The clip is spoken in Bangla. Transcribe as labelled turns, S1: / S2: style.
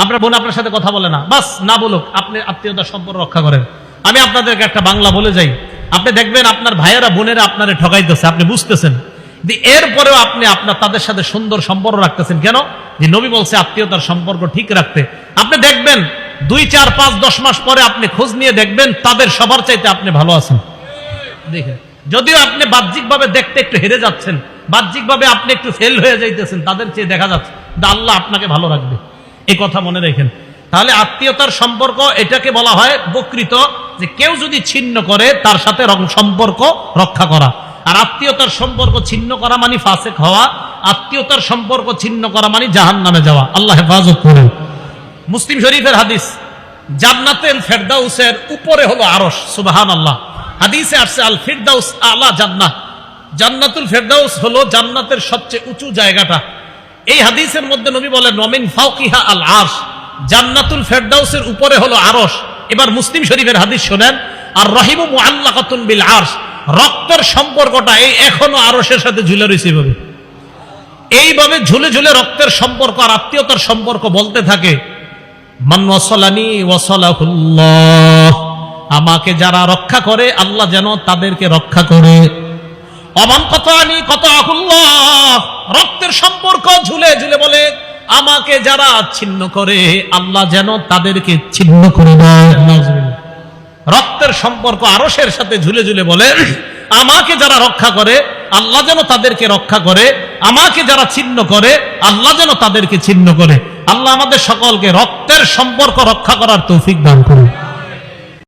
S1: আপনার বোন আপনার সাথে কথা বলে না, বাস না বলুক, আপনি আত্মীয়তার সম্পর্ক রক্ষা করেন। আমি আপনাদেরকে একটা বাংলা বলে যাই, আপনি দেখবেন আপনার ভাইয়েরা বোনেরা আপনারে ঠকাইতেছে, আপনি বুঝতেছেন, এরপরেও আপনি তাদের সাথে সুন্দর সম্পর্ক রাখতেছেন কেন? যে নবী বলছে আত্মীয়তার সম্পর্ক ঠিক রাখতে। আপনি দেখবেন 2, 4, 5, 10 মাস পরে আপনি খোঁজ নিয়ে দেখবেন তাদের সবার চাইতে আপনি ভালো আছেন। দেখেন, যদিও আপনি বাহ্যিকভাবে দেখতে একটু হেরে যাচ্ছেন, বাহ্যিকভাবে আপনি একটু ফেল হয়ে যাইতেছেন, তাদের চেয়ে দেখা যাচ্ছে আল্লাহ আপনাকে ভালো রাখবে, এই কথা মনে রাখেন। তাহলে আত্মীয়তার সম্পর্ক এটাকে বলা হয় বকৃত, যে কেউ যদি ছিন্ন করে তার সাথে সম্পর্ক রক্ষা করা। আর আত্মীয়তার সম্পর্ক ছিন্ন করা মানে ফাসেক হওয়া, আত্মীয়তার সম্পর্ক ছিন্ন করা মানে জাহান্নামে যাওয়া। আল্লাহ হেফাজত করেন। মুসলিম শরীফের হাদিস, জান্নাতুল ফেরদাউসের উপরে হলো আরশ। সুবহানাল্লাহ। হাদিসে আসছে আল ফিরদাউস আলা জান্নাহ, জান্নাতুল ফেরদাউস হলো জান্নাতের সবচেয়ে উঁচু জায়গাটা। এই হাদিসের মধ্যে নবী বলেন ওয়ামিন ফাওকিহা আল আরশ, জান্নাতুল ফেরদাউসের উপরে হলো আরশ। এবার মুসলিম শরীফের হাদিস শুনেন, আর রহিমু মুআল্লাকাতুন বিল আরশ, রক্তের সম্পর্কটা এই এখনো আরশের সাথে ঝুলে রয়েছে। এইভাবে ঝুলে ঝুলে রক্তের সম্পর্ক আর আত্মীয়তার সম্পর্ক বলতে থাকে, মান ওয়াসালানি ওয়াসালাহুল্লাহ, আমাকে যারা রক্ষা করে আল্লাহ যেন তাদেরকে রক্ষা করে। অমান কতানি কতাহুল্লাহ, রক্তের সম্পর্ক ঝুলে ঝুলে বলে আমাকে যারা ছিন্ন করে আল্লাহ যেন তাদেরকে ছিন্ন করে দেয়। রক্তের সম্পর্ক আরশের সাথে ঝুলে ঝুলে বলে আমাকে যারা রক্ষা করে আল্লাহ যেন তাদেরকে রক্ষা করে, আমাকে যারা ছিন্ন করে আল্লাহ যেন তাদেরকে ছিন্ন করে। আল্লাহ আমাদের সকলকে রক্তের সম্পর্ক রক্ষা করার তৌফিক দান করুন।